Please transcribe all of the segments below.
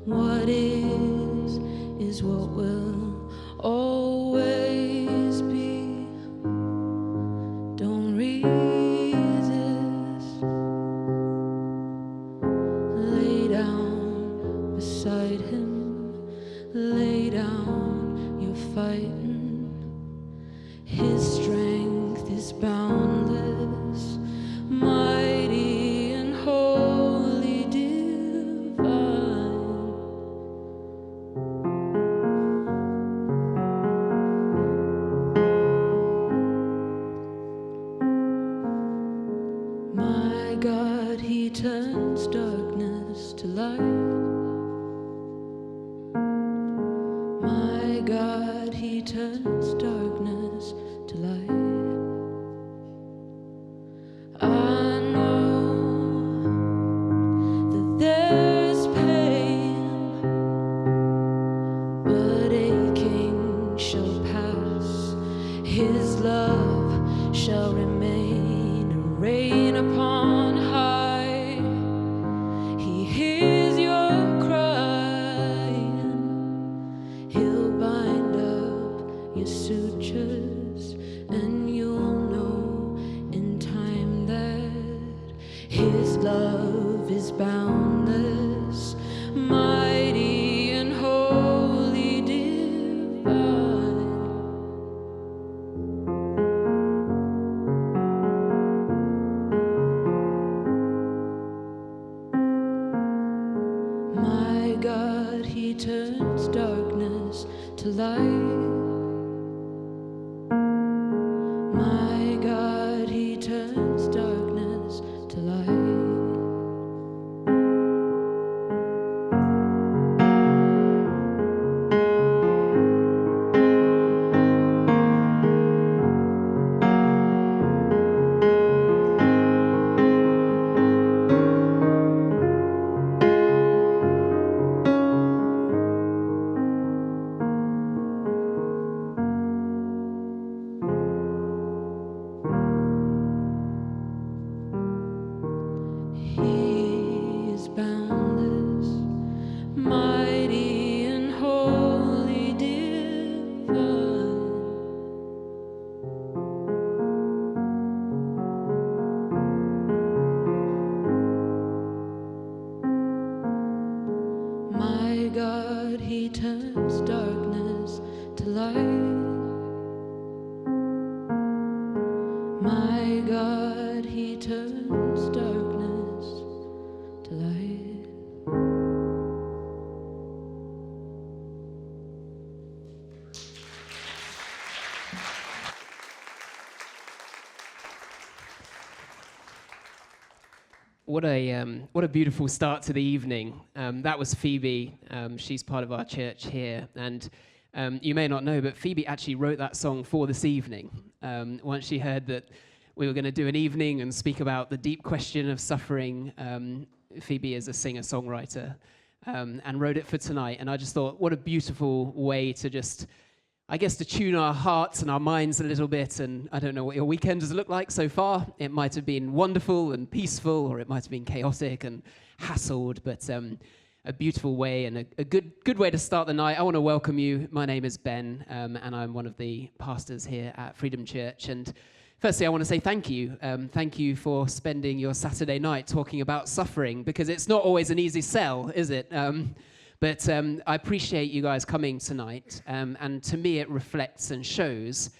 What is what will always be. Don't resist. Lay down beside him. Lay down, you're fighting. His strength is boundless, mighty and holy, divine. My God, he turns darkness to light. My God, he turns darkness to light. I know that there's pain, but aching shall pass. His love shall remain and reign upon high. He hears your crying. He'll bind up your sutures, and you'll know in time that his love is boundless, mighty and holy, divine. My God, he turns darkness to light. My God, he turns darkness to light. He is boundless, mighty and holy, divine. My God, he turns darkness to light. My God, he turns darkness to light. What a beautiful start to the evening. That was Phoebe. She's part of our church here, and you may not know, but Phoebe actually wrote that song for this evening. Once she heard that we were going to do an evening and speak about the deep question of suffering, Phoebe is a singer-songwriter and wrote it for tonight. And I just thought, what a beautiful way to just, I guess, to tune our hearts and our minds a little bit. And I don't know what your weekend has looked like so far. It might have been wonderful and peaceful, or it might have been chaotic and hassled, but a beautiful way and a good way to start the night. I want to welcome you. My name is Ben, and I'm one of the pastors here at Freedom Church. And firstly, I want to say thank you. Thank you for spending your Saturday night talking about suffering, because it's not always an easy sell, is it? But I appreciate you guys coming tonight, and to me it reflects and shows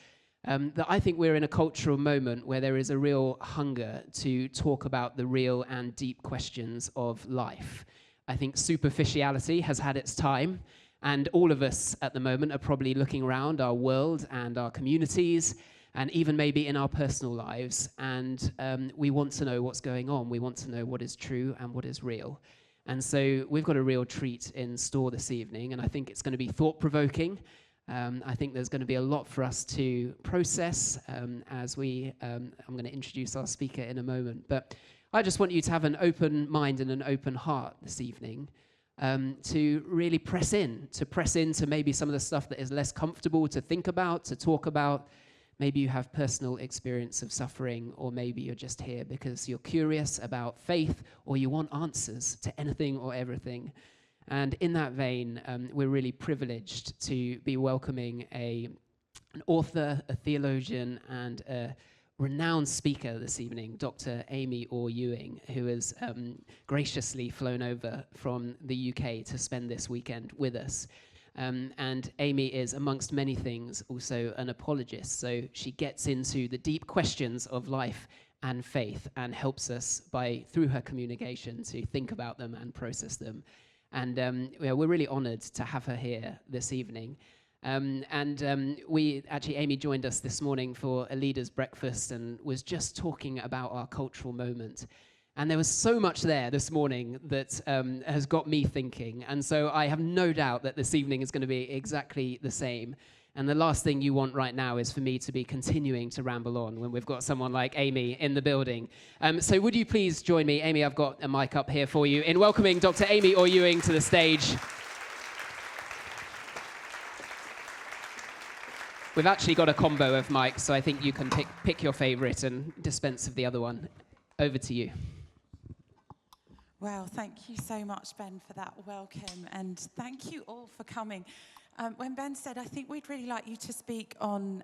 that I think we're in a cultural moment where there is a real hunger to talk about the real and deep questions of life. I think superficiality has had its time, and all of us at the moment are probably looking around our world and our communities, and even maybe in our personal lives, and we want to know what's going on. We want to know what is true and what is real. And so we've got a real treat in store this evening, and I think it's going to be thought-provoking. I think there's going to be a lot for us to process as I'm going to introduce our speaker in a moment. But I just want you to have an open mind and an open heart this evening to really press into maybe some of the stuff that is less comfortable to think about, to talk about. Maybe you have personal experience of suffering, or maybe you're just here because you're curious about faith, or you want answers to anything or everything. And in that vein, we're really privileged to be welcoming an author, a theologian, and a renowned speaker this evening, Dr. Amy Orr-Ewing, who has graciously flown over from the UK to spend this weekend with us. And Amy is, amongst many things, also an apologist. So she gets into the deep questions of life and faith and helps us through her communication to think about them and process them. And we're really honored to have her here this evening. Amy joined us this morning for a leaders' breakfast and was just talking about our cultural moment. And there was so much there this morning that has got me thinking. And so I have no doubt that this evening is going to be exactly the same. And the last thing you want right now is for me to be continuing to ramble on when we've got someone like Amy in the building. So would you please join me? Amy, I've got a mic up here for you in welcoming Dr. Amy Orr-Ewing to the stage. We've actually got a combo of mics, so I think you can pick your favorite and dispense of the other one. Over to you. Well, thank you so much, Ben, for that welcome, and thank you all for coming. When Ben said, I think we'd really like you to speak on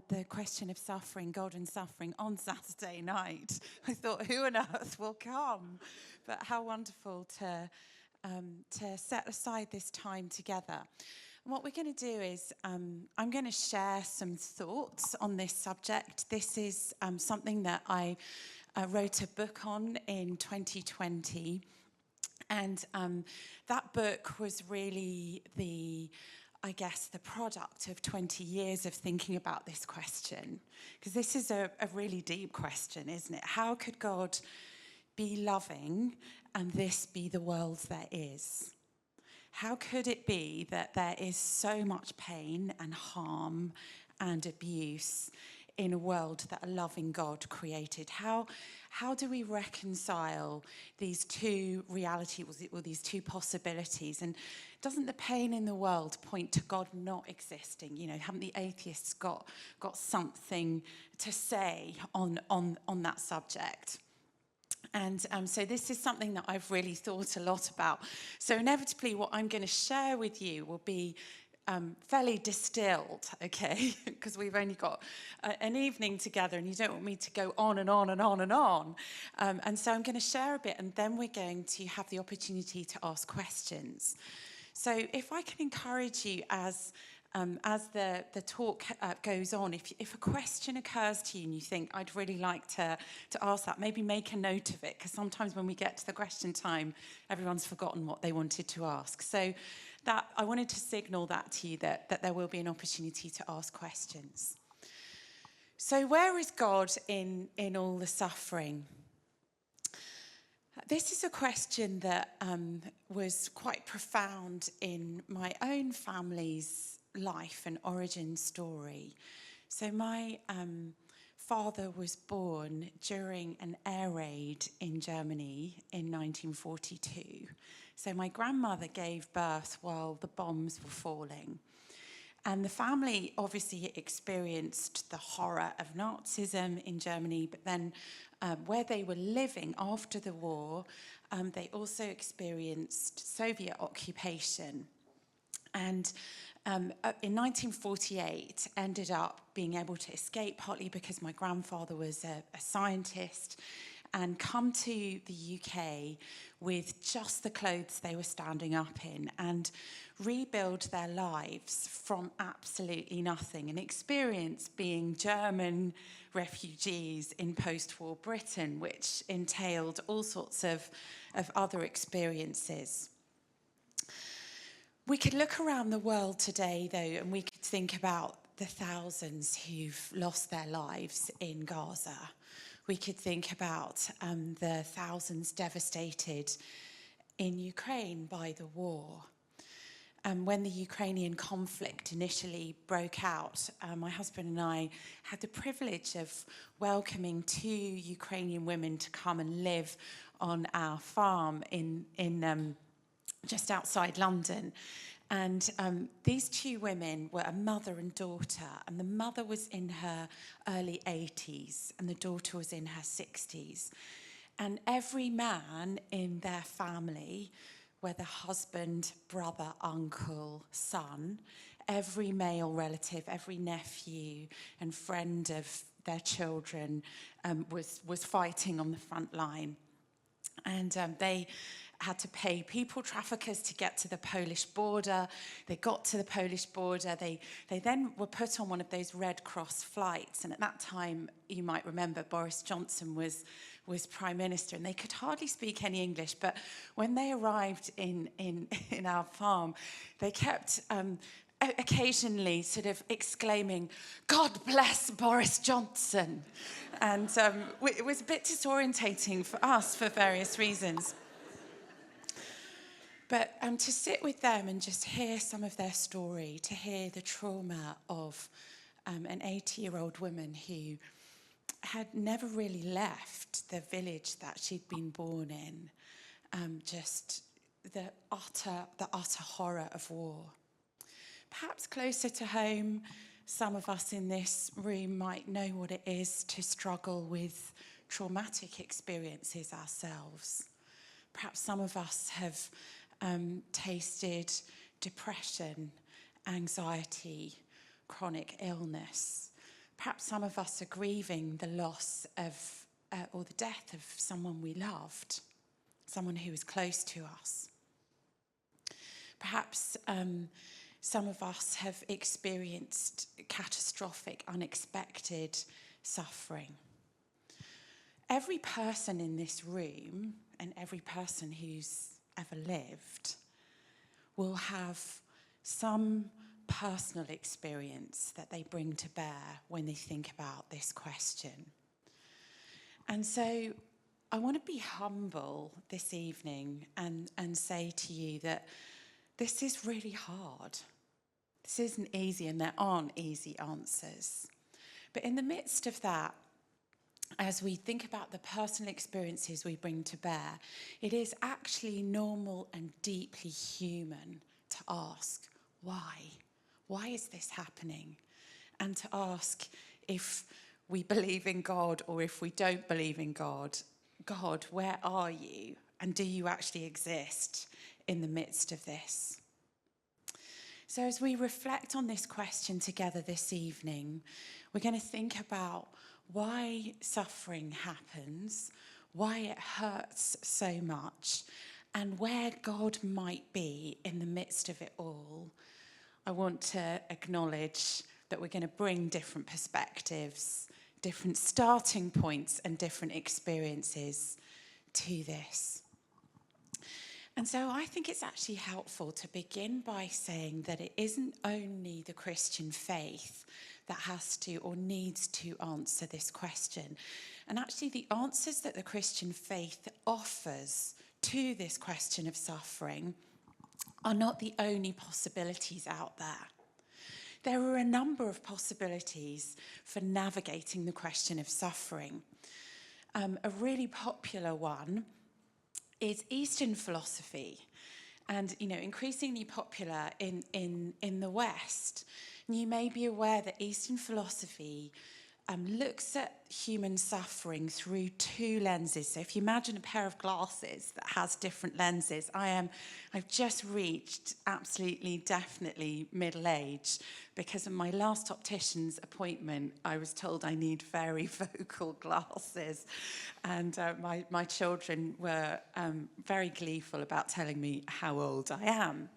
the question of suffering, God and suffering, on Saturday night, I thought, who on earth will come? But how wonderful to set aside this time together. And what we're going to do is I'm going to share some thoughts on this subject. This is something that I wrote a book on in 2020. And that book was really the product of 20 years of thinking about this question. Because this is a really deep question, isn't it? How could God be loving and this be the world there is? How could it be that there is so much pain and harm and abuse in a world that a loving God created? How do we reconcile these two realities or these two possibilities? And doesn't the pain in the world point to God not existing? You know, haven't the atheists got something to say on that subject? And so this is something that I've really thought a lot about. So inevitably what I'm going to share with you will be fairly distilled, okay, because we've only got an evening together and you don't want me to go on and on and on and on. And so I'm going to share a bit and then we're going to have the opportunity to ask questions. So if I can encourage you as the talk goes on, if a question occurs to you and you think, I'd really like to ask that, maybe make a note of it, because sometimes when we get to the question time, everyone's forgotten what they wanted to ask. So that I wanted to signal that to you, that there will be an opportunity to ask questions. So where is God in all the suffering? This is a question that was quite profound in my own family's life and origin story. So my father was born during an air raid in Germany in 1942. So my grandmother gave birth while the bombs were falling. And the family obviously experienced the horror of Nazism in Germany, but then where they were living after the war, they also experienced Soviet occupation. And in 1948, ended up being able to escape, partly because my grandfather was a scientist, and come to the UK with just the clothes they were standing up in and rebuild their lives from absolutely nothing and experience being German refugees in post-war Britain, which entailed all sorts of other experiences. We could look around the world today, though, and we could think about the thousands who've lost their lives in Gaza. We could think about the thousands devastated in Ukraine by the war. When the Ukrainian conflict initially broke out, my husband and I had the privilege of welcoming 2 Ukrainian women to come and live on our farm in just outside London. And these 2 women were a mother and daughter, and the mother was in her early 80s and the daughter was in her 60s. And every man in their family, whether husband, brother, uncle, son, every male relative, every nephew and friend of their children was fighting on the front line. And they had to pay people traffickers to get to the Polish border. They got to the Polish border. They then were put on one of those Red Cross flights. And at that time, you might remember, Boris Johnson was Prime Minister, and they could hardly speak any English. But when they arrived in our farm, they kept occasionally sort of exclaiming, "God bless Boris Johnson." And it was a bit disorientating for us for various reasons. But to sit with them and just hear some of their story, to hear the trauma of an 80-year-old woman who had never really left the village that she'd been born in, just the utter horror of war. Perhaps closer to home, some of us in this room might know what it is to struggle with traumatic experiences ourselves. Perhaps some of us have tasted depression, anxiety, chronic illness. Perhaps some of us are grieving the loss of or the death of someone we loved, someone who was close to us. Perhaps some of us have experienced catastrophic, unexpected suffering. Every person in this room and every person who's ever lived will have some personal experience that they bring to bear when they think about this question. And so I want to be humble this evening and say to you that this is really hard. This isn't easy, and there aren't easy answers. But in the midst of that, as we think about the personal experiences we bring to bear, it is actually normal and deeply human to ask, why? Why is this happening? And to ask if we believe in God or if we don't believe in God, God, where are you? And do you actually exist in the midst of this? So as we reflect on this question together this evening, we're going to think about why suffering happens, why it hurts so much, and where God might be in the midst of it all. I want to acknowledge that we're going to bring different perspectives, different starting points, and different experiences to this. And so I think it's actually helpful to begin by saying that it isn't only the Christian faith that has to or needs to answer this question. And actually the answers that the Christian faith offers to this question of suffering are not the only possibilities out there. There are a number of possibilities for navigating the question of suffering. A really popular one is Eastern philosophy, and increasingly popular in the West. And you may be aware that Eastern philosophy looks at human suffering through two lenses. So if you imagine a pair of glasses that has different lenses, I've just reached absolutely, definitely middle age, because of my last optician's appointment, I was told I need very focal glasses. And my children were very gleeful about telling me how old I am.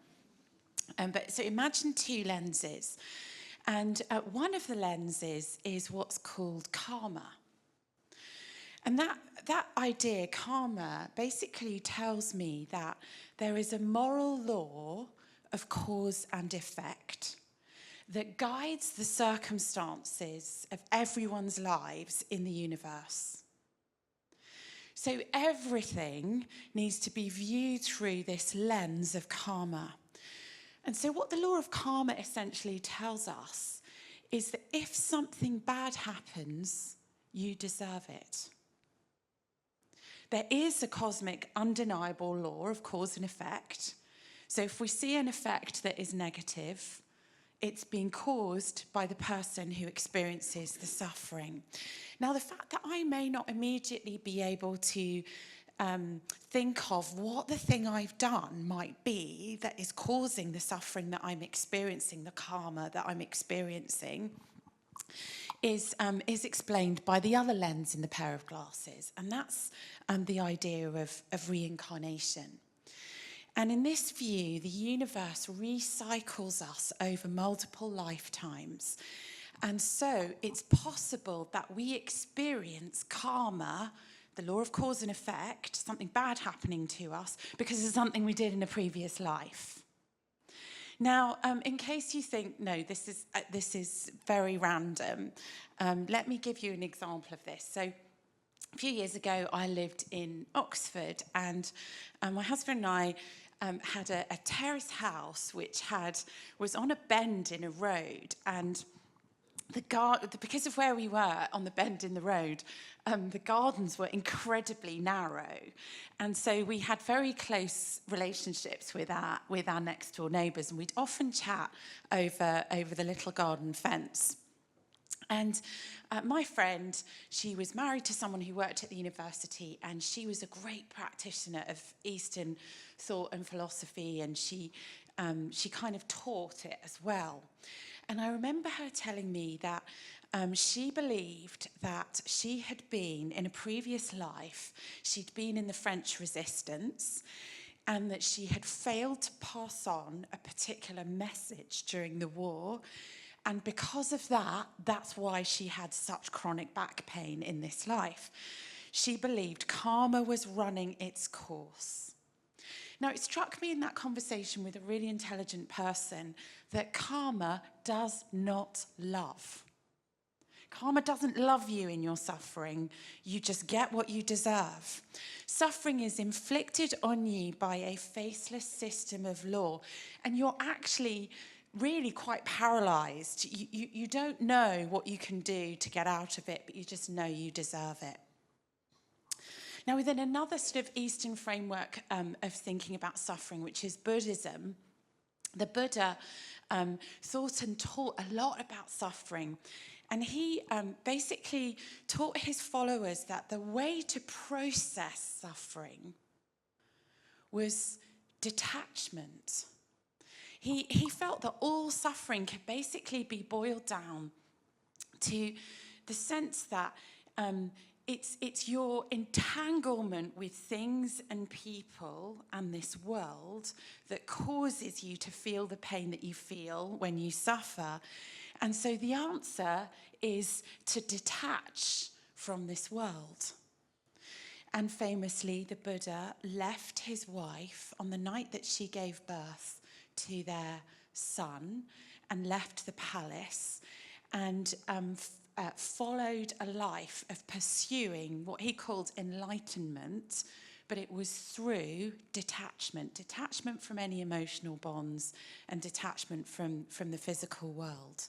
So imagine two lenses. And one of the lenses is what's called karma. And that idea, karma, basically tells me that there is a moral law of cause and effect that guides the circumstances of everyone's lives in the universe. So everything needs to be viewed through this lens of karma. And so what the law of karma essentially tells us is that if something bad happens, you deserve it. There is a cosmic, undeniable law of cause and effect. So if we see an effect that is negative, it's being caused by the person who experiences the suffering. Now, the fact that I may not immediately be able to think of what the thing I've done might be that is causing the suffering that I'm experiencing, the karma that I'm experiencing, is explained by the other lens in the pair of glasses, and that's the idea of reincarnation. And in this view, the universe recycles us over multiple lifetimes. And so it's possible that we experience karma, the law of cause and effect, something bad happening to us because of something we did in a previous life. Now, in case you think, no, this is very random, let me give you an example of this. So a few years ago, I lived in Oxford, and my husband and I had a terrace house which was on a bend in a road, and because of where we were on the bend in the road, the gardens were incredibly narrow, and so we had very close relationships with our next door neighbours, and we'd often chat over the little garden fence. And my friend, she was married to someone who worked at the university, and she was a great practitioner of Eastern thought and philosophy, and she kind of taught it as well. And I remember her telling me that she believed that she had been, in a previous life, she'd been in the French Resistance, and that she had failed to pass on a particular message during the war. And because of that, that's why she had such chronic back pain in this life. She believed karma was running its course. Now, it struck me in that conversation with a really intelligent person that karma does not love. Karma doesn't love you in your suffering. You just get what you deserve. Suffering is inflicted on you by a faceless system of law, and you're actually really quite paralyzed. You don't know what you can do to get out of it, but you just know you deserve it. Now, within another sort of Eastern framework of thinking about suffering, which is Buddhism, the Buddha thought and taught a lot about suffering. And he basically taught his followers that the way to process suffering was detachment. He felt that all suffering could basically be boiled down to the sense that it's your entanglement with things and people and this world that causes you to feel the pain that you feel when you suffer. And so the answer is to detach from this world. And famously, the Buddha left his wife on the night that she gave birth to their son and left the palace and followed a life of pursuing what he called enlightenment, but it was through detachment from any emotional bonds and detachment from the physical world.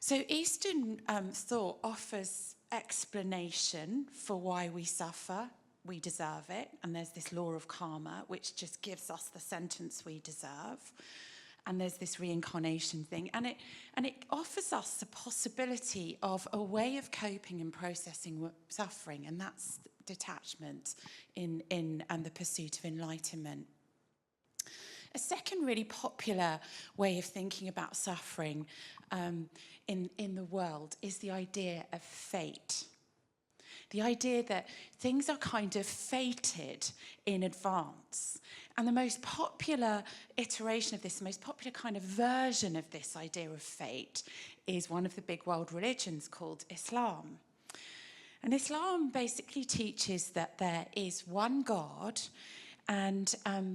So Eastern thought offers explanation for why we suffer. We deserve it, and there's this law of karma, which just gives us the sentence we deserve. And there's this reincarnation thing, and it offers us the possibility of a way of coping and processing suffering, and that's detachment in the pursuit of enlightenment. A second really popular way of thinking about suffering in the world is the idea of fate. The idea that things are kind of fated in advance. And the most popular iteration of this, the most popular kind of version of this idea of fate is one of the big world religions called Islam. And Islam basically teaches that there is one God, and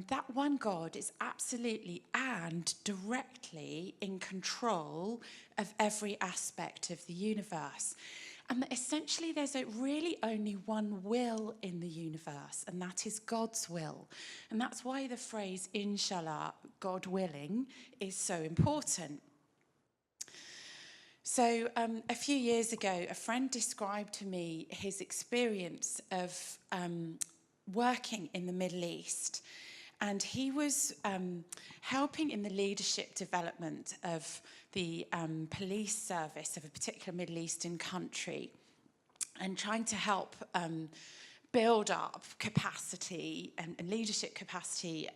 that one God is absolutely and directly in control of every aspect of the universe. And that essentially there's really only one will in the universe, and that is God's will. And that's why the phrase, inshallah, God willing, is so important. So a few years ago, a friend described to me his experience of working in the Middle East. And he was helping in the leadership development of the police service of a particular Middle Eastern country, and trying to help build up capacity and leadership capacity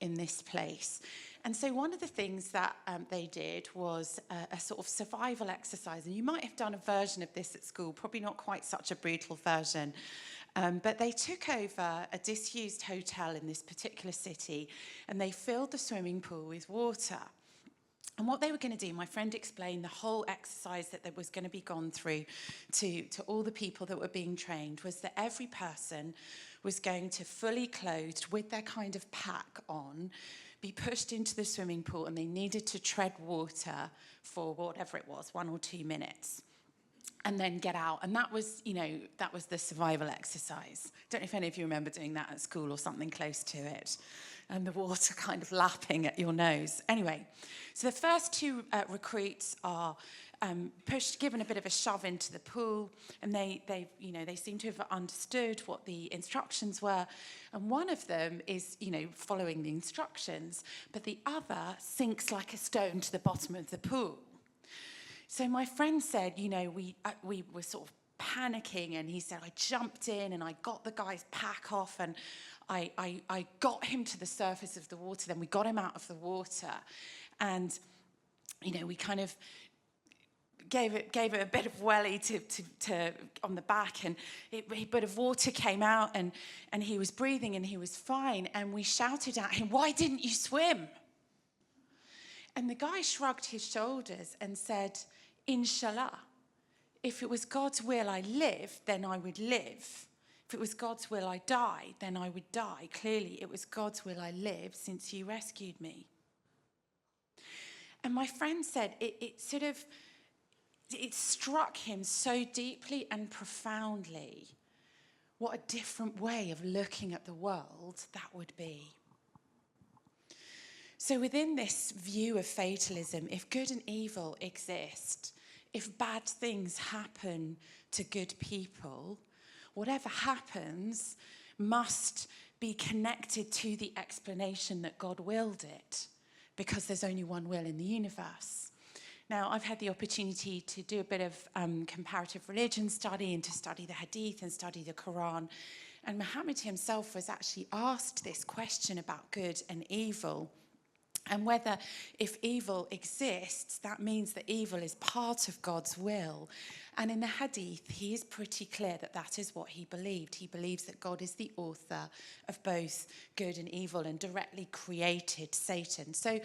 in this place. And so one of the things that they did was a sort of survival exercise. And you might have done a version of this at school, probably not quite such a brutal version. But they took over a disused hotel in this particular city, and they filled the swimming pool with water. And what they were going to do, my friend explained the whole exercise that was going to be gone through to all the people that were being trained, was that every person was going to, fully clothed with their kind of pack on, be pushed into the swimming pool, and they needed to tread water for whatever it was, 1 or 2 minutes, and then get out. And that was, that was the survival exercise. Don't know if any of you remember doing that at school or something close to it. And the water kind of lapping at your nose. Anyway, so the first 2 recruits are given a bit of a shove into the pool, and they seem to have understood what the instructions were. And one of them is, following the instructions, but the other sinks like a stone to the bottom of the pool. So my friend said, we were sort of panicking, and he said, I jumped in and I got the guy's pack off, and I got him to the surface of the water. Then we got him out of the water, and we kind of gave it a bit of welly to on the back, and a bit of water came out, and he was breathing and he was fine. And we shouted at him, "Why didn't you swim?" And the guy shrugged his shoulders and said, "Inshallah, if it was God's will I live, then I would live. If it was God's will I die, then I would die. Clearly, it was God's will I live since you rescued me." And my friend said it struck him so deeply and profoundly what a different way of looking at the world that would be. So within this view of fatalism, if good and evil exist, if bad things happen to good people, whatever happens must be connected to the explanation that God willed it, because there's only one will in the universe. Now, I've had the opportunity to do a bit of comparative religion study, and to study the Hadith and study the Quran. And Muhammad himself was actually asked this question about good and evil, and whether, if evil exists, that means that evil is part of God's will. And in the Hadith, he is pretty clear that that is what he believed. He believes that God is the author of both good and evil and directly created Satan. So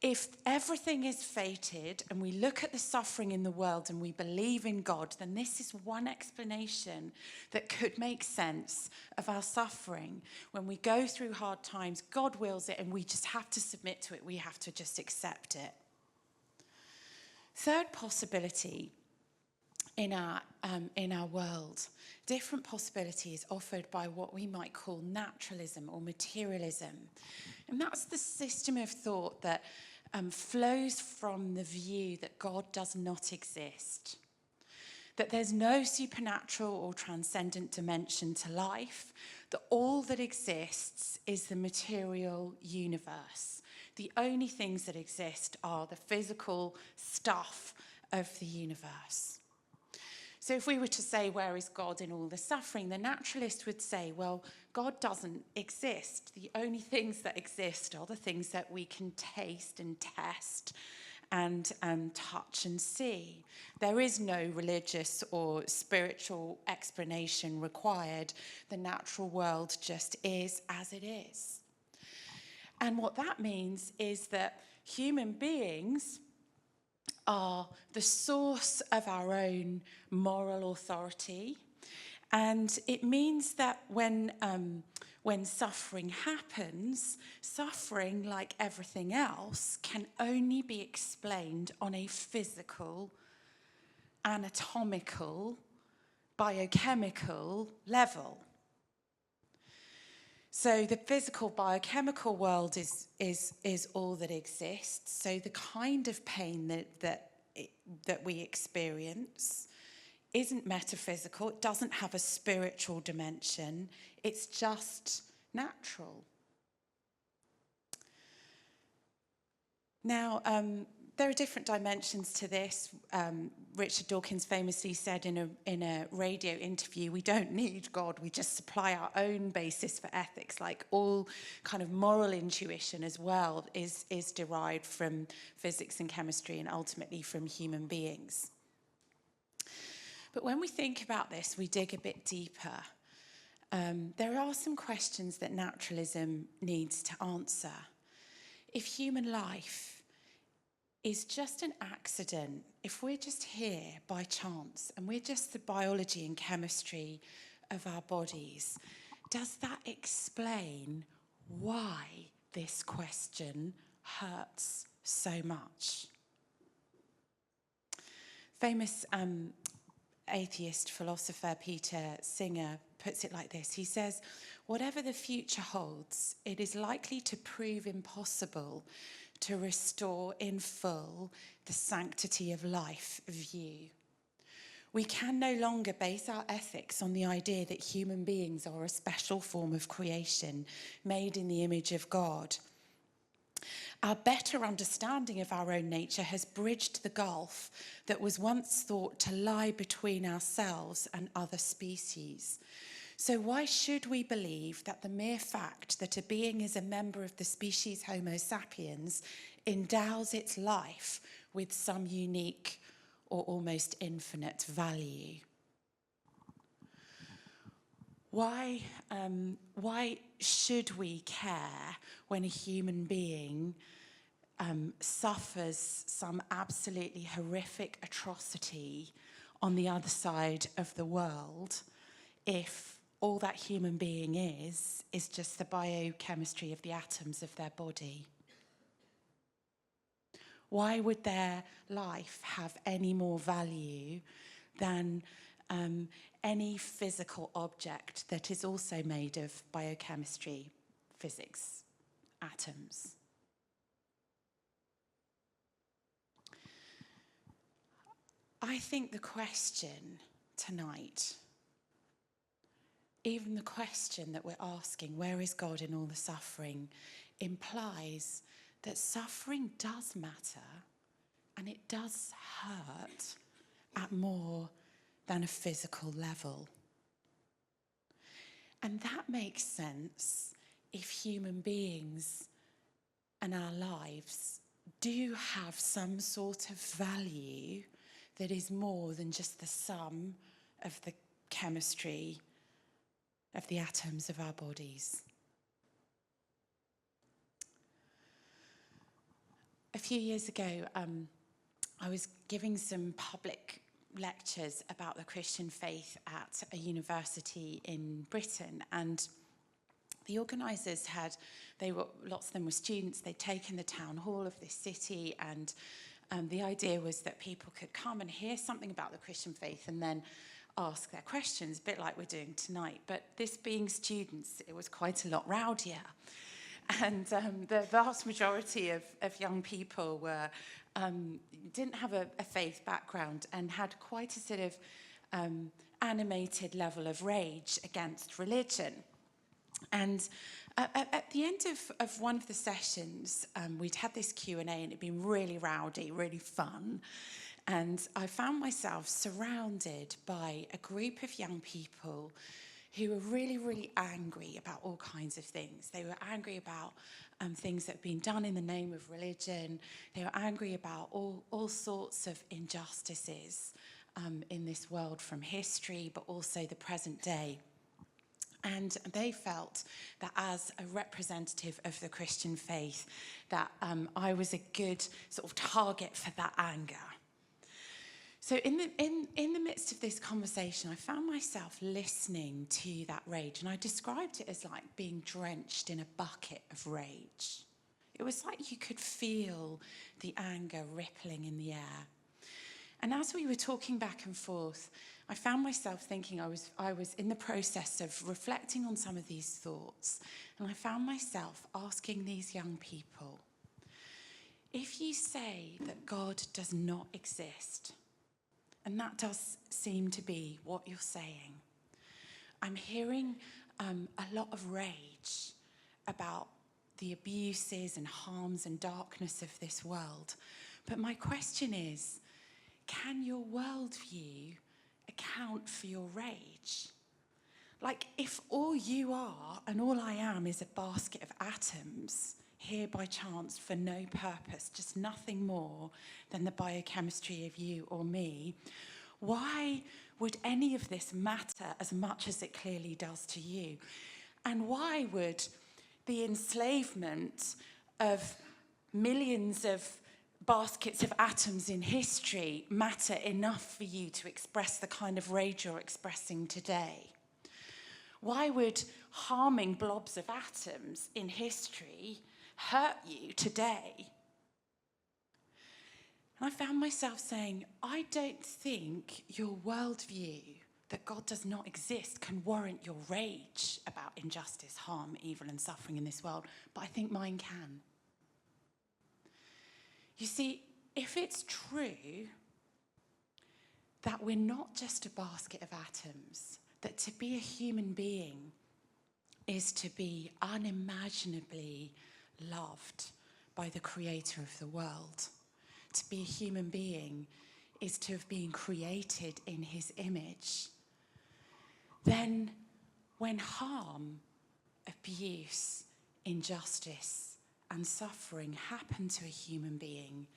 if everything is fated, and we look at the suffering in the world and we believe in God, then this is one explanation that could make sense of our suffering. When we go through hard times, God wills it, and we just have to submit to it. We have to just accept it. Third possibility in our world, different possibilities offered by what we might call naturalism or materialism. And that's the system of thought that flows from the view that God does not exist, that there's no supernatural or transcendent dimension to life, that all that exists is the material universe. The only things that exist are the physical stuff of the universe. So if we were to say, where is God in all the suffering? The naturalist would say, well, God doesn't exist. The only things that exist are the things that we can taste and test and touch and see. There is no religious or spiritual explanation required. The natural world just is as it is. And what that means is that human beings are the source of our own moral authority. And it means that when suffering happens, suffering, like everything else, can only be explained on a physical, anatomical, biochemical level. So the physical biochemical world is all that exists. So the kind of pain that we experience isn't metaphysical. It doesn't have a spiritual dimension. It's just natural. Now, There are different dimensions to this. Richard Dawkins famously said in a radio interview, we don't need God, we just supply our own basis for ethics. Like all kind of moral intuition as well is derived from physics and chemistry and ultimately from human beings. But when we think about this, we dig a bit deeper. There are some questions that naturalism needs to answer. If human life is just an accident, if we're just here by chance and we're just the biology and chemistry of our bodies, does that explain why this question hurts so much? Famous atheist philosopher Peter Singer puts it like this. He says, whatever the future holds, it is likely to prove impossible to restore in full the sanctity of life view. We can no longer base our ethics on the idea that human beings are a special form of creation made in the image of God. Our better understanding of our own nature has bridged the gulf that was once thought to lie between ourselves and other species. So why should we believe that the mere fact that a being is a member of the species Homo sapiens endows its life with some unique or almost infinite value? Why should we care when a human being suffers some absolutely horrific atrocity on the other side of the world if all that human being is just the biochemistry of the atoms of their body? Why would their life have any more value than any physical object that is also made of biochemistry, physics, atoms? I think the question tonight, even the question that we're asking, where is God in all the suffering, implies that suffering does matter and it does hurt at more than a physical level. And that makes sense if human beings and our lives do have some sort of value that is more than just the sum of the chemistry of the atoms of our bodies. A few years ago, I was giving some public lectures about the Christian faith at a university in Britain, and the organisers lots of them were students. They'd taken the town hall of this city, and the idea was that people could come and hear something about the Christian faith and then ask their questions, a bit like we're doing tonight. But this being students, it was quite a lot rowdier. And the vast majority of young people didn't have a faith background and had quite a sort of animated level of rage against religion. And at the end of one of the sessions, we'd had this Q&A and it'd been really rowdy, really fun. And I found myself surrounded by a group of young people who were really, really angry about all kinds of things. They were angry about things that have been done in the name of religion. They were angry about all sorts of injustices in this world from history, but also the present day. And they felt that as a representative of the Christian faith, that I was a good sort of target for that anger. So in the midst of this conversation, I found myself listening to that rage, and I described it as like being drenched in a bucket of rage. It was like you could feel the anger rippling in the air. And as we were talking back and forth, I found myself thinking I was in the process of reflecting on some of these thoughts, and I found myself asking these young people, if you say that God does not exist, and that does seem to be what you're saying, I'm hearing a lot of rage about the abuses and harms and darkness of this world. But my question is, can your worldview account for your rage? Like, if all you are and all I am is a basket of atoms, here by chance for no purpose, just nothing more than the biochemistry of you or me, why would any of this matter as much as it clearly does to you? And why would the enslavement of millions of baskets of atoms in history matter enough for you to express the kind of rage you're expressing today? Why would harming blobs of atoms in history hurt you today? And I found myself saying, I don't think your worldview that God does not exist can warrant your rage about injustice, harm, evil, and suffering in this world, but I think mine can. You see, if it's true that we're not just a basket of atoms, that to be a human being is to be unimaginably loved by the creator of the world. To be a human being is to have been created in his image. Then when harm, abuse, injustice, and suffering happen to a human being,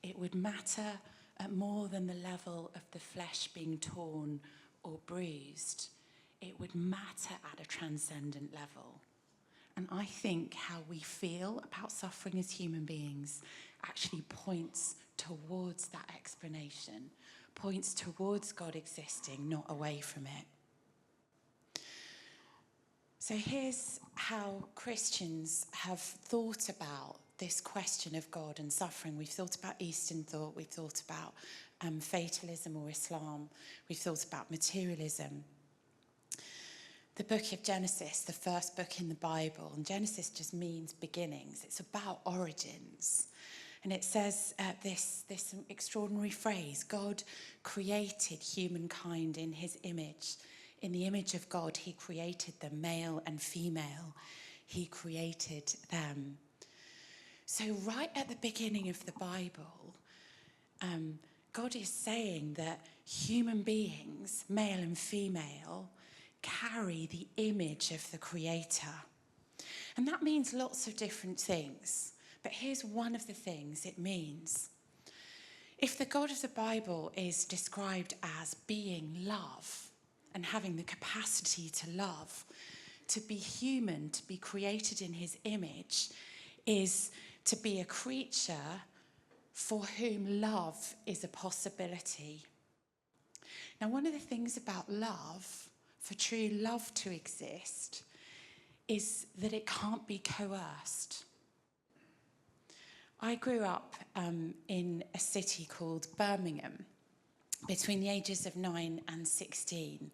it would matter at more than the level of the flesh being torn or bruised. It would matter at a transcendent level. And I think how we feel about suffering as human beings actually points towards that explanation, points towards God existing, not away from it. So here's how Christians have thought about this question of God and suffering. We've thought about Eastern thought, we've thought about fatalism or Islam, we've thought about materialism. The book of Genesis, the first book in the Bible, and Genesis just means beginnings. It's about origins. And it says this extraordinary phrase, God created humankind in his image. In the image of God, he created them, male and female. He created them. So right at the beginning of the Bible, God is saying that human beings, male and female, carry the image of the Creator. And that means lots of different things. But here's one of the things it means. If the God of the Bible is described as being love and having the capacity to love, to be human, to be created in his image, is to be a creature for whom love is a possibility. Now, one of the things about love, for true love to exist, is that it can't be coerced. I grew up in a city called Birmingham between the ages of 9 and 16.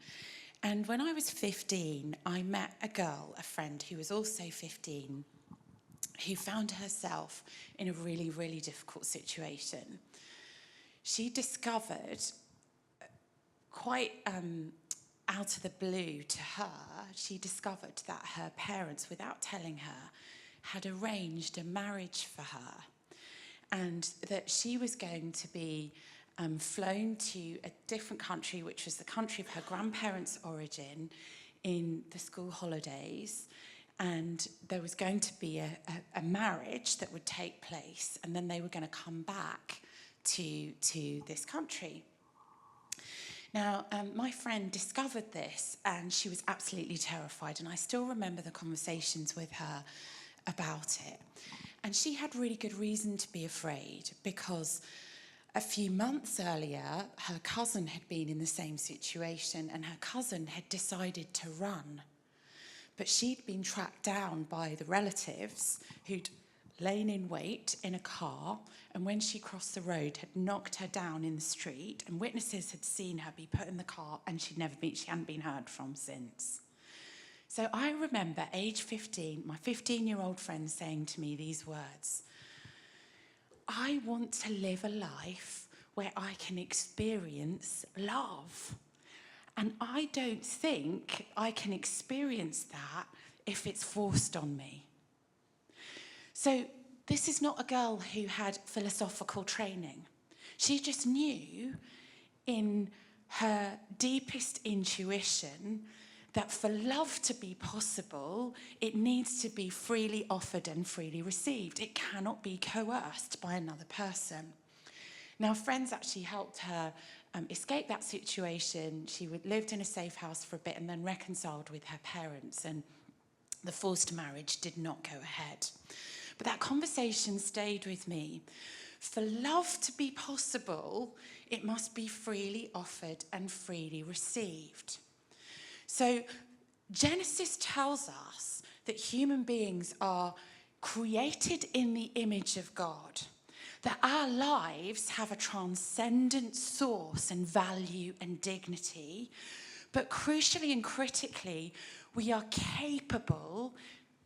And when I was 15, I met a girl, a friend who was also 15, who found herself in a really, really difficult situation. She discovered, quite out of the blue to her, she discovered that her parents, without telling her, had arranged a marriage for her, and that she was going to be flown to a different country, which was the country of her grandparents' origin, in the school holidays. And there was going to be a marriage that would take place, and then they were going to come back to this country. Now, my friend discovered this, and she was absolutely terrified, and I still remember the conversations with her about it. And she had really good reason to be afraid, because a few months earlier, her cousin had been in the same situation, and her cousin had decided to run. But she'd been tracked down by the relatives who'd lain in wait in a car, and when she crossed the road had knocked her down in the street, and witnesses had seen her be put in the car, and she hadn't been heard from since. So I remember, age 15, my 15-year-old friend saying to me these words: I want to live a life where I can experience love. And I don't think I can experience that if it's forced on me. So this is not a girl who had philosophical training. She just knew in her deepest intuition that for love to be possible, it needs to be freely offered and freely received. It cannot be coerced by another person. Now, friends actually helped her escape that situation. She lived in a safe house for a bit and then reconciled with her parents, and the forced marriage did not go ahead. But that conversation stayed with me. For love to be possible, it must be freely offered and freely received. So Genesis tells us that human beings are created in the image of God, that our lives have a transcendent source and value and dignity, but crucially and critically, we are capable,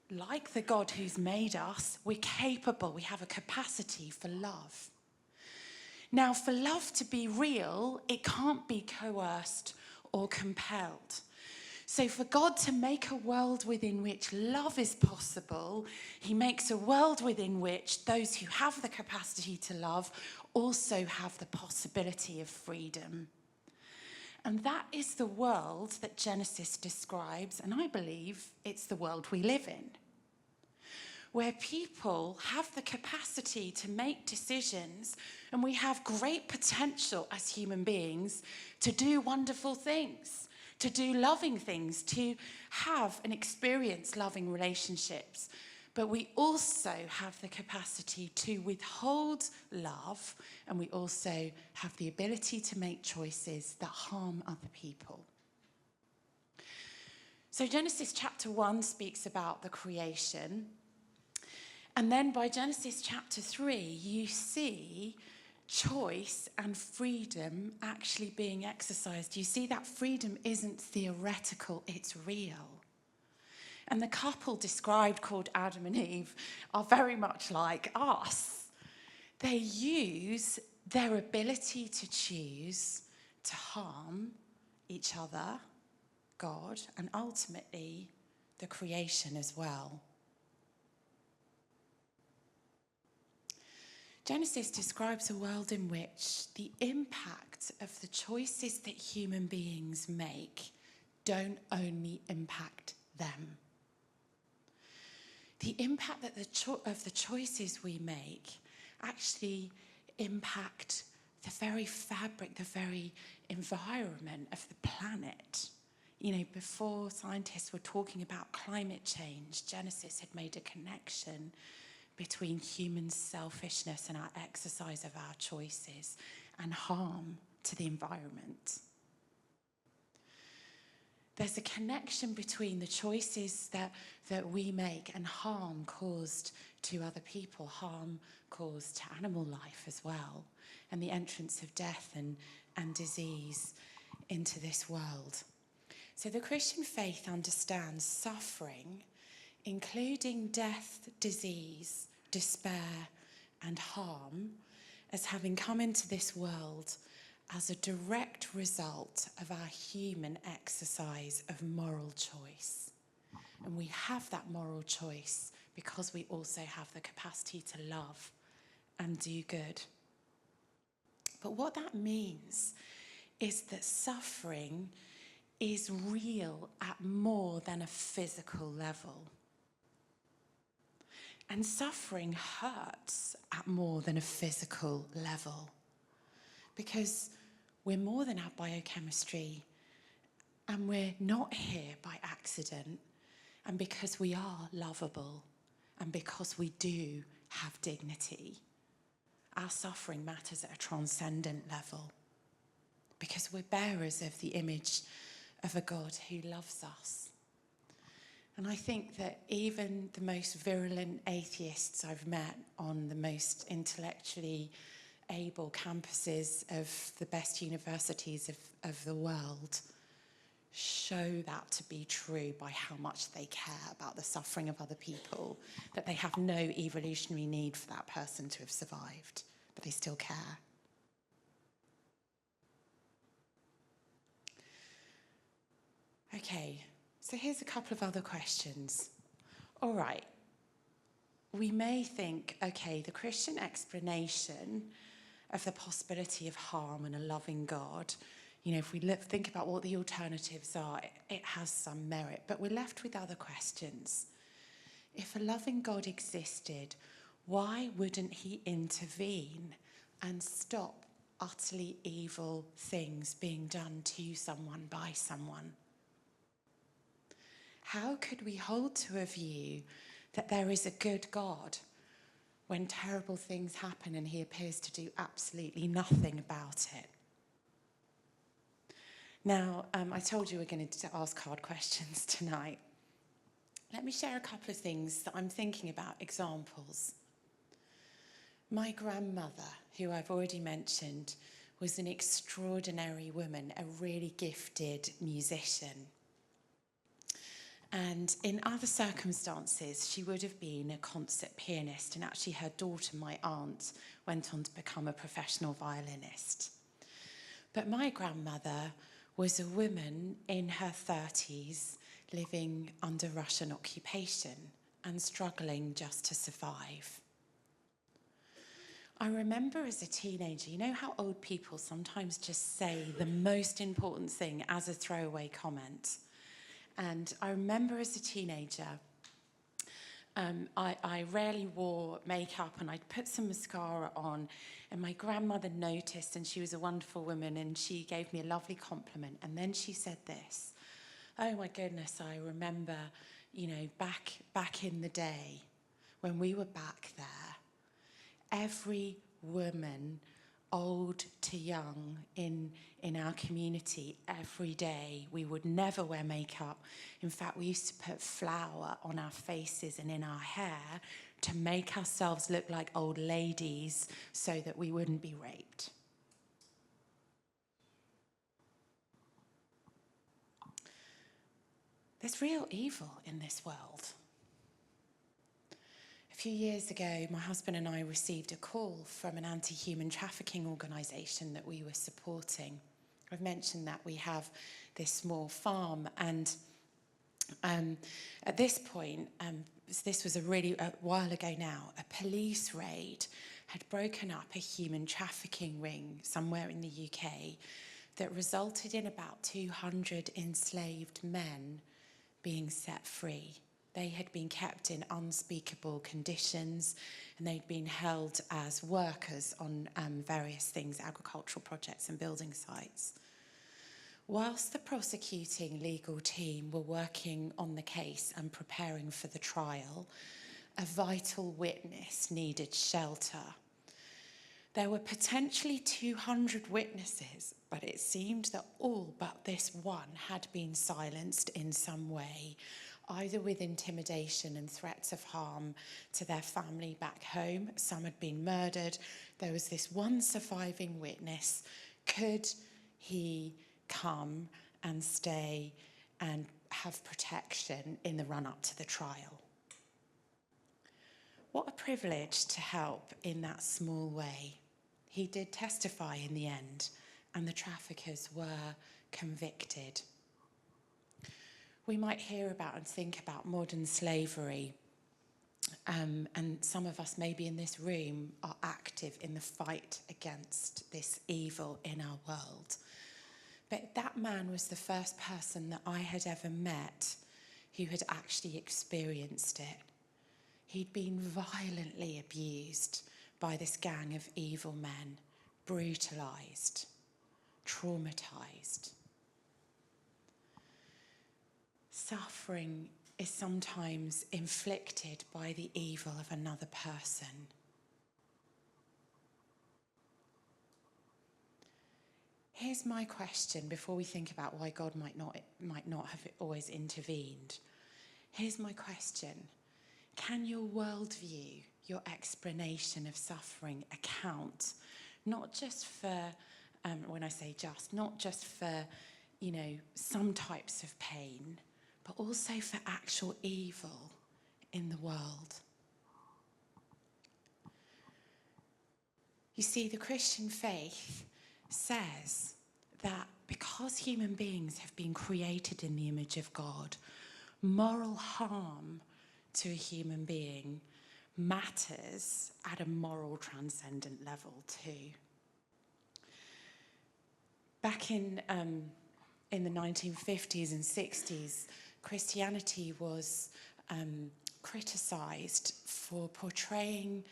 like the God who's made us, we have a capacity for love. Now, for love to be real, it can't be coerced or compelled. So for God to make a world within which love is possible, he makes a world within which those who have the capacity to love also have the possibility of freedom. And that is the world that Genesis describes, and I believe it's the world we live in, where people have the capacity to make decisions, and we have great potential as human beings to do wonderful things, to do loving things, to have and experience loving relationships. But we also have the capacity to withhold love, and we also have the ability to make choices that harm other people. So Genesis chapter 1 speaks about the creation. And then by Genesis chapter 3, you see choice and freedom actually being exercised. You see that freedom isn't theoretical, it's real. And the couple described, called Adam and Eve, are very much like us. They use their ability to choose to harm each other, God, and ultimately the creation as well. Genesis describes a world in which the impact of the choices that human beings make don't only impact them. The impact that of the choices we make actually impact the very fabric, the very environment of the planet. You know, before scientists were talking about climate change, Genesis had made a connection between human selfishness and our exercise of our choices and harm to the environment. There's a connection between the choices that we make and harm caused to other people, harm caused to animal life as well, and the entrance of death and disease into this world. So the Christian faith understands suffering, including death, disease, despair, and harm, as having come into this world as a direct result of our human exercise of moral choice. And we have that moral choice because we also have the capacity to love and do good. But what that means is that suffering is real at more than a physical level. And suffering hurts at more than a physical level, because we're more than our biochemistry, and we're not here by accident, and because we are lovable, and because we do have dignity. Our suffering matters at a transcendent level, because we're bearers of the image of a God who loves us. And I think that even the most virulent atheists I've met on the most intellectually able campuses of the best universities of the world show that to be true by how much they care about the suffering of other people, that they have no evolutionary need for that person to have survived, but they still care. Okay, so here's a couple of other questions. All right, we may think, okay, the Christian explanation of the possibility of harm and a loving God, you know, if we think about what the alternatives are, it has some merit, but we're left with other questions. If a loving God existed, why wouldn't he intervene and stop utterly evil things being done to someone by someone? How could we hold to a view that there is a good God when terrible things happen and he appears to do absolutely nothing about it? Now, I told you we're going to ask hard questions tonight. Let me share a couple of things that I'm thinking about, examples. My grandmother, who I've already mentioned, was an extraordinary woman, a really gifted musician. And in other circumstances, she would have been a concert pianist, and actually her daughter, my aunt, went on to become a professional violinist. But my grandmother was a woman in her 30s living under Russian occupation and struggling just to survive. I remember as a teenager, you know how old people sometimes just say the most important thing as a throwaway comment? And I remember as a teenager, I rarely wore makeup, and I'd put some mascara on, and my grandmother noticed, and she was a wonderful woman, and she gave me a lovely compliment. And then she said this, "Oh my goodness, I remember, you know, back in the day when we were back there, every woman, old to young, in our community, every day, we would never wear makeup. In fact, we used to put flour on our faces and in our hair to make ourselves look like old ladies so that we wouldn't be raped." There's real evil in this world. A few years ago, my husband and I received a call from an anti-human trafficking organisation that we were supporting. I've mentioned that we have this small farm, and at this point, this was a while ago now, a police raid had broken up a human trafficking ring somewhere in the UK that resulted in about 200 enslaved men being set free. They had been kept in unspeakable conditions, and they'd been held as workers on various things, agricultural projects and building sites. Whilst the prosecuting legal team were working on the case and preparing for the trial, a vital witness needed shelter. There were potentially 200 witnesses, but it seemed that all but this one had been silenced in some way, either with intimidation and threats of harm to their family back home. Some had been murdered. There was this one surviving witness. Could he come and stay and have protection in the run-up to the trial? What a privilege to help in that small way. He did testify in the end, and the traffickers were convicted. We might hear about and think about modern slavery, and some of us maybe in this room are active in the fight against this evil in our world. But that man was the first person that I had ever met who had actually experienced it. He'd been violently abused by this gang of evil men, brutalised, traumatised. Suffering is sometimes inflicted by the evil of another person. Here's my question before we think about why God might not have always intervened. Here's my question. Can your worldview, your explanation of suffering account not just for, when I say just, not just for, you know, some types of pain, but also for actual evil in the world? You see, the Christian faith says that because human beings have been created in the image of God, moral harm to a human being matters at a moral transcendent level too. Back in the 1950s and 60s, Christianity was criticised for portraying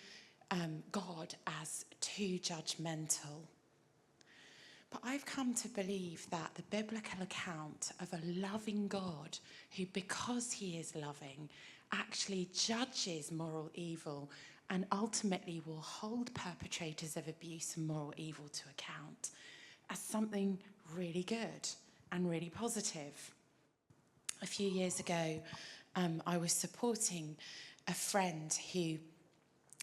God as too judgmental. But I've come to believe that the biblical account of a loving God who, because he is loving, actually judges moral evil and ultimately will hold perpetrators of abuse and moral evil to account as something really good and really positive. A few years ago, I was supporting a friend who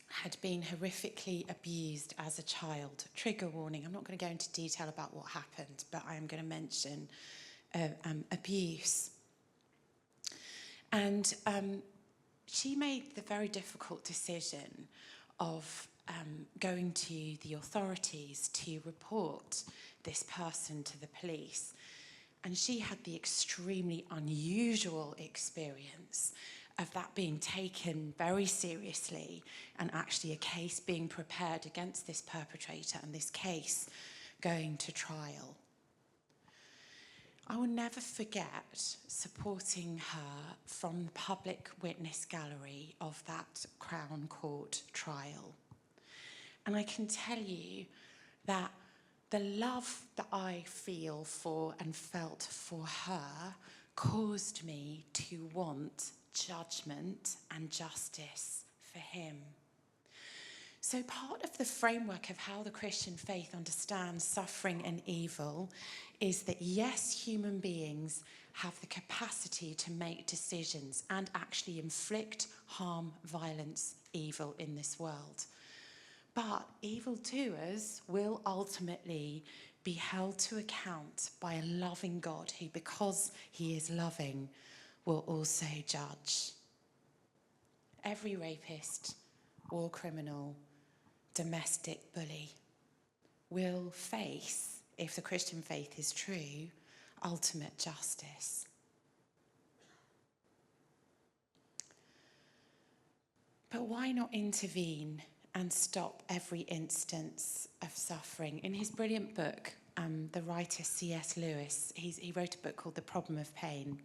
had been horrifically abused as a child. Trigger warning, I'm not going to go into detail about what happened, but I am going to mention abuse. And she made the very difficult decision of going to the authorities to report this person to the police. And she had the extremely unusual experience of that being taken very seriously and actually a case being prepared against this perpetrator and this case going to trial. I will never forget supporting her from the public witness gallery of that Crown Court trial. And I can tell you that the love that I feel for and felt for her caused me to want judgment and justice for him. So part of the framework of how the Christian faith understands suffering and evil is that yes, human beings have the capacity to make decisions and actually inflict harm, violence, evil in this world. But evildoers will ultimately be held to account by a loving God who, because he is loving, will also judge. Every rapist, war criminal, domestic bully will face, if the Christian faith is true, ultimate justice. But why not intervene and stop every instance of suffering? In his brilliant book, the writer C.S. Lewis, he wrote a book called The Problem of Pain.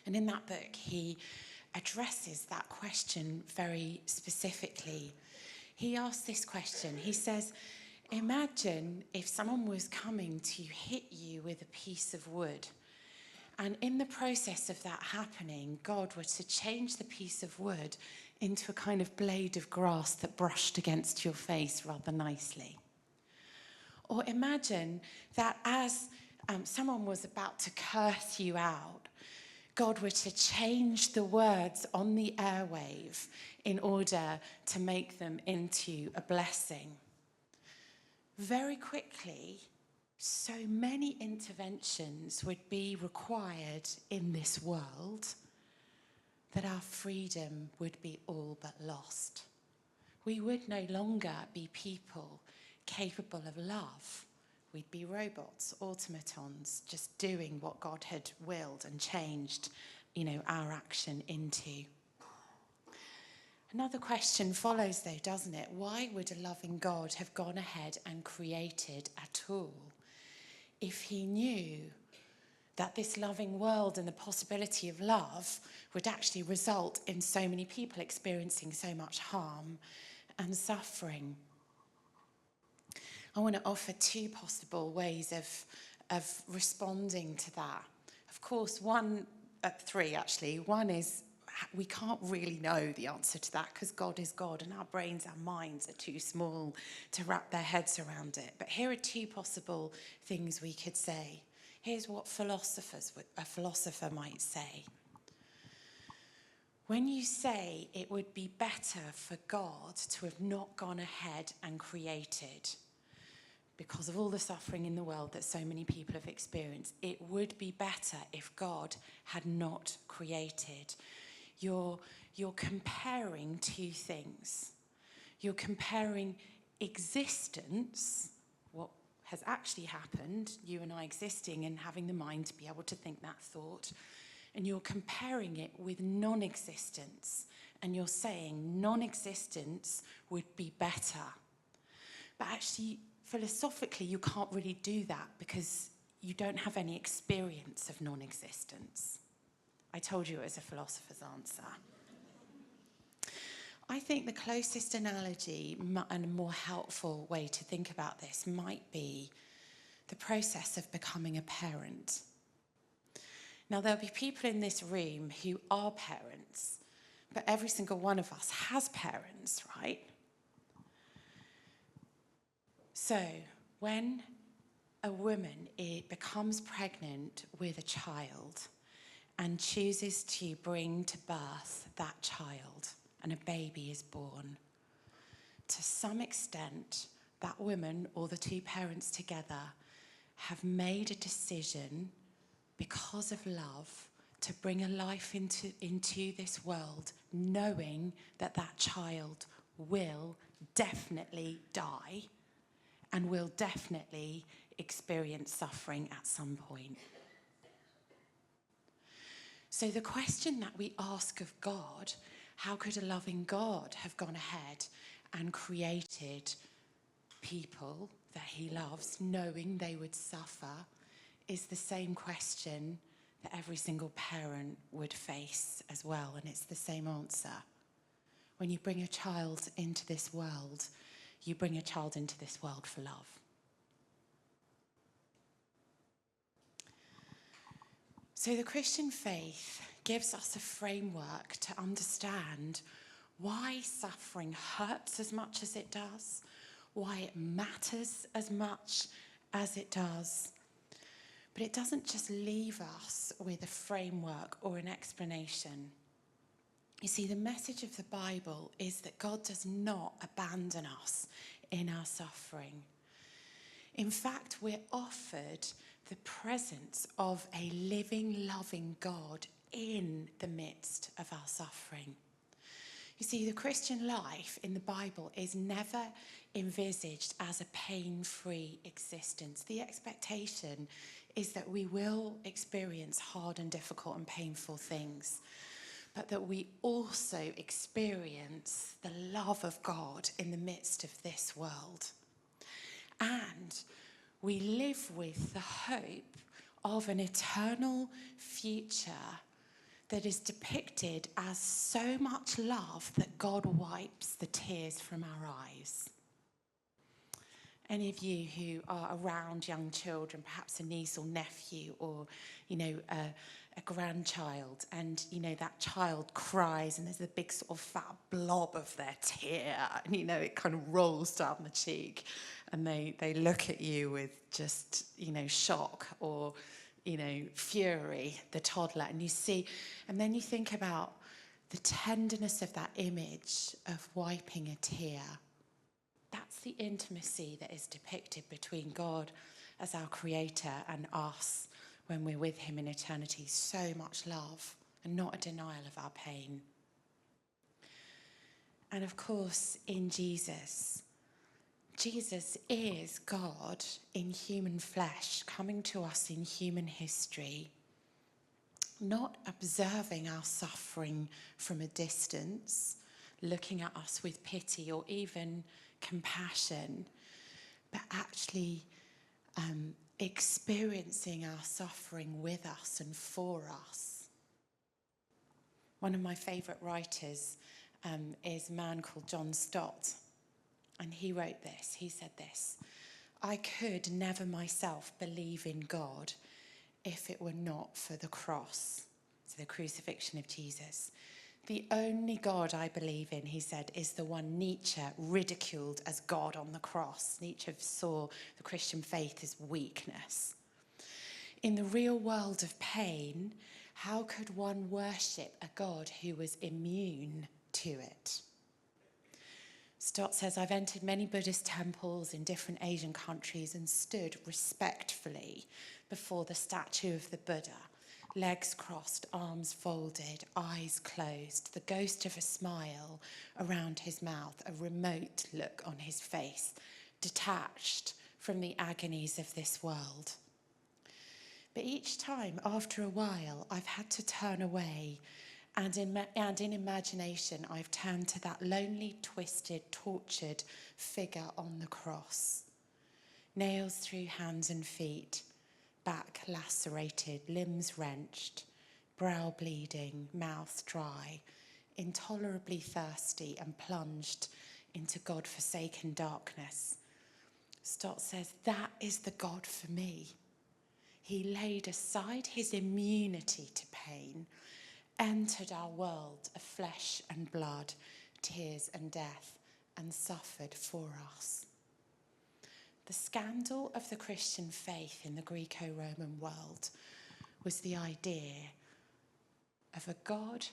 And in that book, he addresses that question very specifically. He asks this question. He says, imagine if someone was coming to hit you with a piece of wood, and in the process of that happening, God were to change the piece of wood into a kind of blade of grass that brushed against your face rather nicely. Or imagine that as someone was about to curse you out, God were to change the words on the airwave in order to make them into a blessing. Very quickly, so many interventions would be required in this world that our freedom would be all but lost. We would no longer be people capable of love. We'd be robots, automatons, just doing what God had willed and changed, our action into. Another question follows though, doesn't it? Why would a loving God have gone ahead and created at all if he knew that this loving world and the possibility of love would actually result in so many people experiencing so much harm and suffering? I want to offer two possible ways of responding to that. Of course, three actually. One is we can't really know the answer to that because God is God and our brains, our minds are too small to wrap their heads around it. But here are two possible things we could say. Here's what a philosopher might say. When you say it would be better for God to have not gone ahead and created, because of all the suffering in the world that so many people have experienced, it would be better if God had not created. You're comparing two things. You're comparing existence, what has actually happened, you and I existing and having the mind to be able to think that thought, and you're comparing it with non-existence and you're saying non-existence would be better. But actually, philosophically, you can't really do that because you don't have any experience of non-existence. I told you it was a philosopher's answer. I think the closest analogy and a more helpful way to think about this might be the process of becoming a parent. Now, there'll be people in this room who are parents, but every single one of us has parents, right? So, when a woman becomes pregnant with a child and chooses to bring to birth that child, and a baby is born, to some extent, that woman or the two parents together have made a decision because of love to bring a life into this world, knowing that that child will definitely die and will definitely experience suffering at some point. So the question that we ask of God, how could a loving God have gone ahead and created people that he loves, knowing they would suffer, is the same question that every single parent would face as well, and it's the same answer. When you bring a child into this world, you bring a child into this world for love. So the Christian faith gives us a framework to understand why suffering hurts as much as it does, why it matters as much as it does. But it doesn't just leave us with a framework or an explanation. You see, the message of the Bible is that God does not abandon us in our suffering. In fact, we're offered the presence of a living, loving God in the midst of our suffering. You see, the Christian life in the Bible is never envisaged as a pain-free existence. The expectation is that we will experience hard and difficult and painful things, but that we also experience the love of God in the midst of this world. And we live with the hope of an eternal future that is depicted as so much love that God wipes the tears from our eyes. Any of you who are around young children, perhaps a niece or nephew or, a grandchild, and, that child cries and there's a big sort of fat blob of their tear and, it kind of rolls down the cheek and they look at you with just, shock or, fury, the toddler, and you see, and then you think about the tenderness of that image of wiping a tear. That's the intimacy that is depicted between God as our creator and us when we're with him in eternity. So much love and not a denial of our pain. And of course, in Jesus is God in human flesh, coming to us in human history, not observing our suffering from a distance, looking at us with pity or even compassion, but actually experiencing our suffering with us and for us. One of my favourite writers is a man called John Stott, and he wrote this. He said this: "I could never myself believe in God if it were not for the cross," so the crucifixion of Jesus. "The only God I believe in," he said, "is the one Nietzsche ridiculed as God on the cross." Nietzsche saw the Christian faith as weakness. "In the real world of pain, how could one worship a God who was immune to it?" Stott says, "I've entered many Buddhist temples in different Asian countries and stood respectfully before the statue of the Buddha. Legs crossed, arms folded, eyes closed, the ghost of a smile around his mouth, a remote look on his face, detached from the agonies of this world. But each time, after a while, I've had to turn away And in imagination, I've turned to that lonely, twisted, tortured figure on the cross. Nails through hands and feet, back lacerated, limbs wrenched, brow bleeding, mouth dry, intolerably thirsty and plunged into God-forsaken darkness. Stott says, that is the God for me. He laid aside his immunity to pain, entered our world of flesh and blood, tears and death, and suffered for us. The scandal of the Christian faith in the Greco-Roman world was the idea of a God.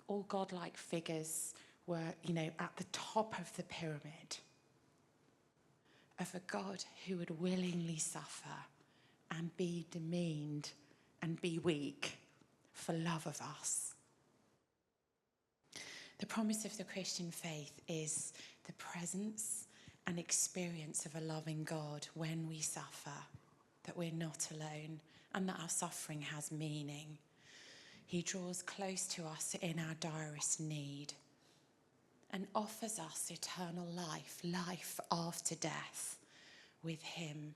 All godlike figures were, at the top of the pyramid, of a God who would willingly suffer and be demeaned and be weak for love of us. The promise of the Christian faith is the presence and experience of a loving God when we suffer, that we're not alone, and that our suffering has meaning. He draws close to us in our direst need and offers us eternal life, life after death with him.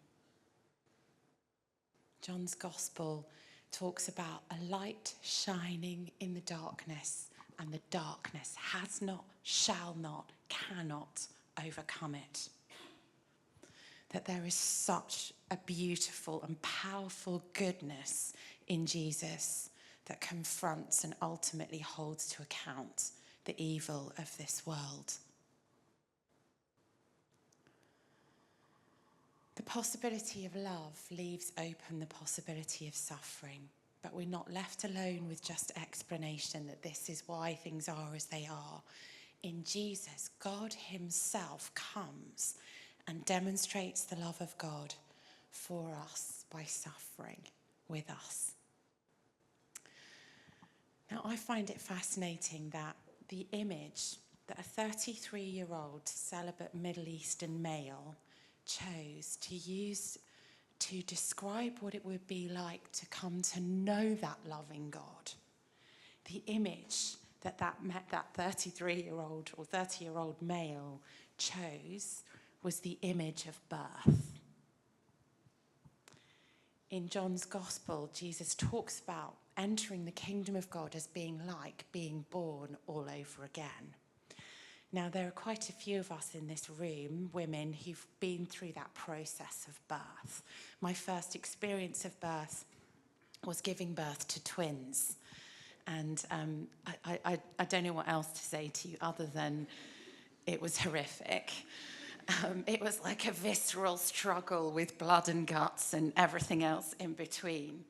John's Gospel talks about a light shining in the darkness, and the darkness has not, shall not, cannot overcome it. That there is such a beautiful and powerful goodness in Jesus that confronts and ultimately holds to account the evil of this world. The possibility of love leaves open the possibility of suffering, but we're not left alone with just explanation that this is why things are as they are. In Jesus, God himself comes and demonstrates the love of God for us by suffering with us. Now, I find it fascinating that the image that a 33-year-old celibate Middle Eastern male chose to use to describe what it would be like to come to know that loving God, the image that 33-year-old or 30-year-old male chose was the image of birth. In John's Gospel, Jesus talks about entering the kingdom of God as being like being born all over again. Now, there are quite a few of us in this room, women, who've been through that process of birth. My first experience of birth was giving birth to twins. And I don't know what else to say to you other than it was horrific. It was like a visceral struggle with blood and guts and everything else in between.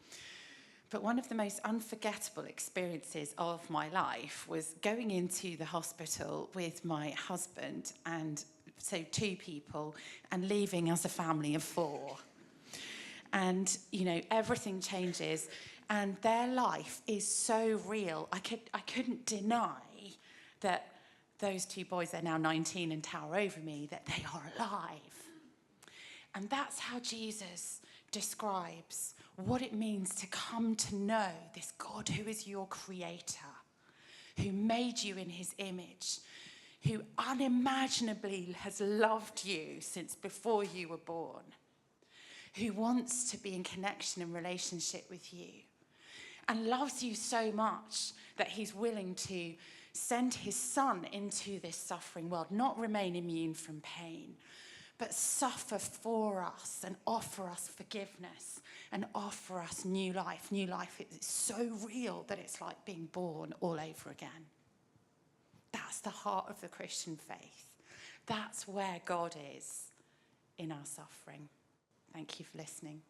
But one of the most unforgettable experiences of my life was going into the hospital with my husband, and so 2 people, and leaving as a family of 4. And, everything changes, and their life is so real. I couldn't deny that those 2 boys, they're now 19 and tower over me, that they are alive. And that's how Jesus describes what it means to come to know this God who is your creator, who made you in his image, who unimaginably has loved you since before you were born, who wants to be in connection and relationship with you, and loves you so much that he's willing to send his son into this suffering world, not remain immune from pain, but suffer for us and offer us forgiveness and offer us new life. New life is so real that it's like being born all over again. That's the heart of the Christian faith. That's where God is in our suffering. Thank you for listening.